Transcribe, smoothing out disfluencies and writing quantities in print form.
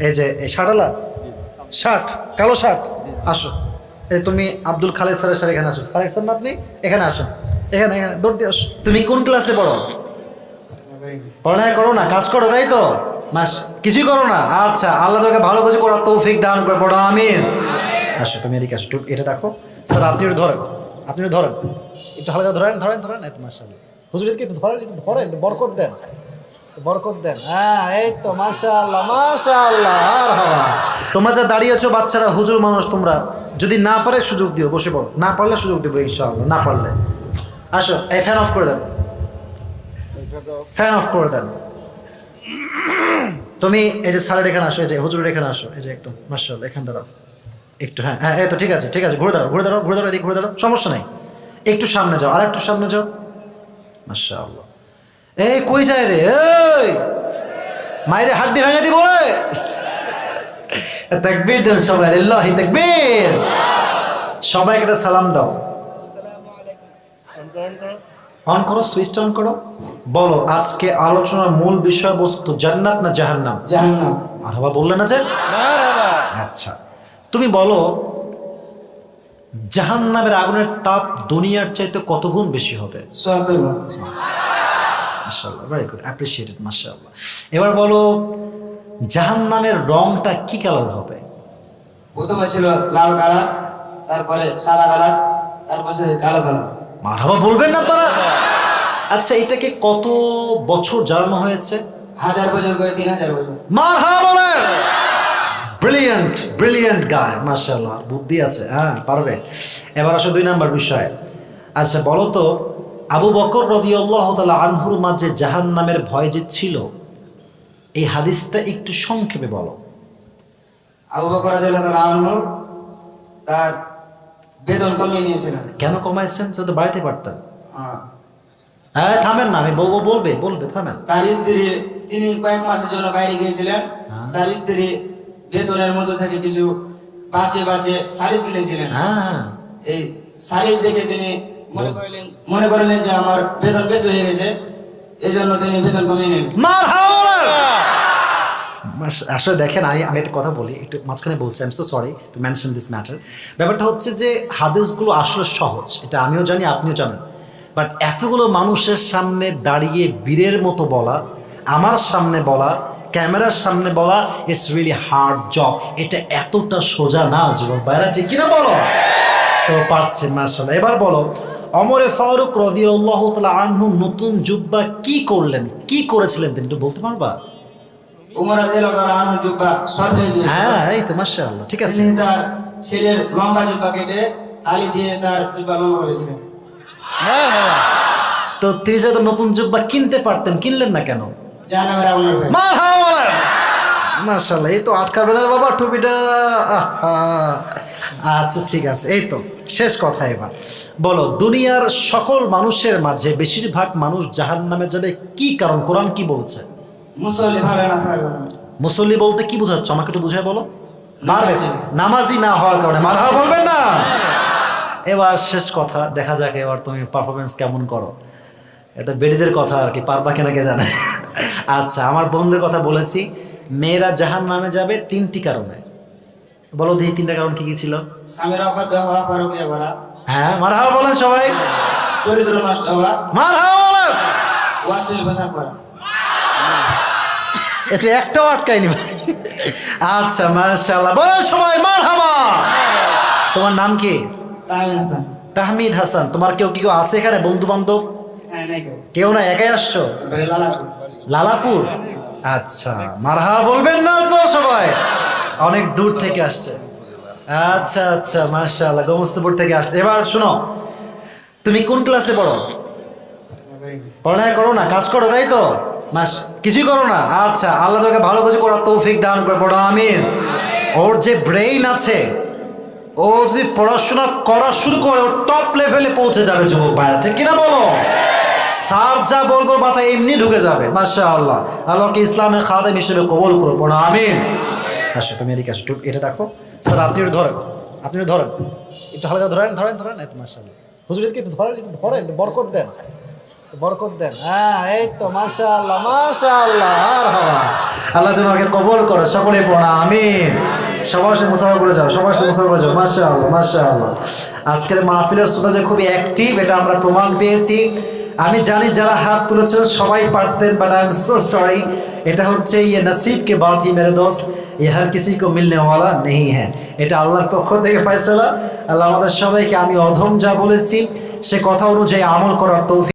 এই যে এই শার্টওয়ালা শার্ট, কালো শার্ট, আসো। এই তুমি আব্দুল খালেদ স্যারের স্যার এখানে আসো। স্যার স্যার না আপনি এখানে আসেন, এখানে এখানে দৌড় দিয়ে আসো। তুমি কোন ক্লাসে পড়ো? পড়ালেখা করো না, কাজ করো, তাই তো? মাস কিছুই করো না? আচ্ছা, আল্লাহ তোকে ভালো কিছু করার তৌফিক দান করে, পড়ো আমিন। আসো তুমি এদিকে আসো, এটা রাখো। স্যার আপনি একটু ধরেন, আপনি একটু ধরেন, একটু হালকা ধরেন ধরেন ধরেন। এই তো মাশাআল্লাহ, হুজুরকে একটু ধরেন, একটু ধরেন, বরকত দেন, বরকত দেন। হ্যাঁ এই তো মাশাআল্লাহ মাশাআল্লাহ। আর হওয়া তোমরা যা দাঁড়িয়েছো বাচ্চারা, হুজুর মানুষ, তোমরা যদি না পারে সুযোগ দিও, বসে পড়ো, না পারলে সুযোগ দেবো ইনশাআল্লাহ, না পারলে আসো। এই ফ্যান অফ করে দেন, ফ্যান অফ করে দেন। তুমি এই যে স্যারের এখানে আসো, এই যে হুজুরের এখানে আসো, এই যে একটু মাশাআল্লাহ এখানে দাঁড়াও একটু। হ্যাঁ হ্যাঁ এই তো ঠিক আছে ঠিক আছে, ঘুরে দাঁড়াও ঘুরে দাঁড়াও ঘুরে দাঁড়াও, এদিকে ঘুরে দাঁড়াও, সমস্যা নাই। একটু সামনে যাও, আর একটু সামনে যাও, মাশাআল্লাহ। এই কই যায় রে, এই মাইরে হাড্ডি ভেঙে দিব রে। তাকবীর দেন সবাই, লিল্লাহি তাকবীর। সবাইকে একটা সালাম দাও। অন করো, সুইচটা অন করো। বলো আজকে আলোচনার মূল বিষয়বস্তু জান্নাত না জাহান্নাম? জাহান্নাম। মারহাবা বললে না যে? আচ্ছা তুমি বলো, জাহান্নামের আগুনের তাপ দুনিয়ার চাইতে কত গুণ বেশি হবে? ৭০ ভাগ। মাশাআল্লাহ, ভেরি গুড, অ্যাপ্রিশিয়েটেড, মাশাআল্লাহ। এবার বলো জাহান্নামের রংটা কি কালার হবে? প্রথমে ছিল লাল কালার, তারপরে সাদা কালার, তারপরে কালো কালার। মারহাবা বলবেন না আপনারা? আচ্ছা এটাকে কত বছর জ্বালানো হয়েছে? ১০০০ বছর করে, ৩০০০ বছর। মারহাবা বলেন। ব্রিলিয়ান্ট ব্রিলিয়ান্ট গায়, মাশাআল্লাহ, বুদ্ধি আছে, হ্যাঁ পারবে। এবার আসো ২ নাম্বার বিষয়। আচ্ছা বলো তো, আবু বকর রাদিয়াল্লাহু তাআলা আনহুর মাঝে জাহান্নামের ভয় যে ছিল, এই হাদিসটা একটু সংক্ষেপে বলো। আবু বকর রাদিয়াল্লাহু আনহু তার বেতন কমিয়ে নিয়েছিলেন। কেন কমাইছেন? সে তো বাড়িতে পারতেন। হ্যাঁ। হ্যাঁ থামেন না, আমি বলবো, বলবে বলবে, থামেন। তার স্ত্রী, তিনি কয়েক মাসের জন্য বাইরে গিয়েছিলেন। তার স্ত্রী বেতনের মধ্যে থেকে কিছু বাঁচে বাঁচে শাড়ি কিনেছিলেন। হ্যাঁ এই শাড়ি দেখে তিনি মনে করলেন যে আমার বেতন বেশি হয়ে গেছে, এই জন্য তিনি বেতন কমিয়ে নিলেন। আসলে দেখেন, আমি একটা কথা বলি, একটু মাঝখানে বলছি, I am so sorry to mention this matter. ব্যাপারটা হচ্ছে যে হাদিসগুলো আসলে সহজ, এটা আমিও জানি আপনিও জানেন, বাট এতগুলো মানুষের সামনে দাঁড়িয়ে বীরের মতো বলা, আমার সামনে বলা, ক্যামেরার সামনে বলা, ইটস রিয়েলি হার্ড জব। এটা এতটা সোজা না যুবক ভাইরা, ঠিক কিনা বলো? তো পারছে মাশাআল্লাহ। এবার বলো, ওমরে ফারুক রাদিয়াল্লাহু তাআলা আনহু নতুন জুব্বা কি করলেন, কি করেছিলেন তিনি একটু বলতে পারবা? উমর রাদিয়াল্লাহু আনহু জুব্বা শর্ট হয়ে গিয়েছিল। হ্যাঁ এই তো মাশাআল্লাহ, ঠিক আছে। তিনি তার ছেলের লম্বা জুব্বা কেটে তালি দিয়ে তার জুব্বা লম্বা করেছিলেন। তো তিনি তো নতুন জুব্বা কিনতে পারতেন, কিনলেন না কেন? জাহান্নামের আগুনের ভয়ে। মাশাআল্লাহ, এই তো আটকাবে না বাবা টুপিটা। আচ্ছা ঠিক আছে, এই তো শেষ কথা। এবার বলো, দুনিয়ার সকল মানুষের মাঝে বেশিরভাগ মানুষ জাহান্নামে যাবে কি কারণ? কোরআন কি বলছে? মুসল্লি ভালো না থাকার কারণে। মুসল্লি বলতে কি বোঝাচ্ছ আমাকে একটু বুঝায় বলো। নামাজি। নামাজি না হওয়ার কারণে। মারহাবা বলবেন না? এবার শেষ কথা, দেখা যাক এবার তুমি পারফরমেন্স কেমন করো। এটা বেডিদের কথা আর কি, পারবা কিনা কে জানে। আচ্ছা আমার বন্ধুদের কথা বলেছি, মেয়েরা জাহান্নামে যাবে ৩টি কারণে। বলো দেখি ৩টা কারণ কি কি ছিল? স্বামীর অবাধ্য হওয়া, পরকীয়া করা। হ্যাঁ মারহাবা বলেন সবাই। চরিত্র নষ্ট হওয়া। মারহাবা বলেন। অশ্লীল পোশাক পরা। এতে একটাও আটকায়নি ভাই। আচ্ছা মাশাআল্লাহ, বল সবাই মারহাবা। তোমার নাম কি? তাহমিদ হাসান। তাহমিদ হাসান। তোমার কেউ কি কেউ আছে এখানে, বন্ধু বান্ধব? হ্যাঁ, নাই কেউ। কেউ না, একাই আসছো? এবারে লালাপুর। লালাপুর। আচ্ছা মারহাবা বলবেন না তো সবাই? অনেক দূর থেকে আসছে। আচ্ছা আচ্ছা মাশাআল্লাহ, গোমস্তাপুর থেকে আসছে। এবার শোনো, তুমি কোন ক্লাসে পড়ো? পড়ালেখা করো না, কাজ করো, তাই তো? কিছুই করো না? আচ্ছা, আল্লাহ তোকে ভালো কিছু করার তৌফিক দান করে, পড়ো আমিন। ওর যে ব্রেইন আছে, ও যদি পড়াশোনা করা শুরু করে ও টপ লেভেলে পৌঁছে যাবে যুবক ভাইরা, ঠিক কিনা বলো? স্যার যা বলবো মাথায় এমনি ঢুকে যাবে। মাশাআল্লাহ, আল্লাহকে ইসলামের খাদেম হিসেবে কবুল করো, পড়ো আমিন। আসো তুমি এদিকে আসো, এটা রাখো। স্যার আপনি একটু ধরেন, আপনি একটু ধরেন, একটু হালকা ধরেন ধরেন ধরেন। এই তো মাশাআল্লাহ, হুজুরকে একটু ধরেন, একটু ধরেন, বরকত দেন, বরকত দেন। হ্যাঁ, এই তো মাশাআল্লাহ মাশাআল্লাহ। আর হওয়া আল্লাহ যেন আমাকে কবুল করে। সকলে পড়া আমিন। সবার সাথে মুসাফা করে যাও, সবার সাথে মুসাফা করে যাও। মাশাআল্লাহ মাশাআল্লাহ। আজকের মাহফিলের শ্রোতা যে খুবই অ্যাক্টিভ, এটা আমরা প্রমাণ পেয়েছি। আমি জানি যারা হাত তুলেছেন সবাই পারতেন, but I am so sorry. এটা হচ্ছে ये नसीब के बात ही मेरे दोस्त, ये हर किसी को मिलने वाला नहीं है। এটা আল্লাহর পক্ষ থেকে ফয়সালা। আল্লাহ আমাদের সবাইকে আমি অধম যা বলেছি সে কথা অনুযায়ী আমল করার তৌফিক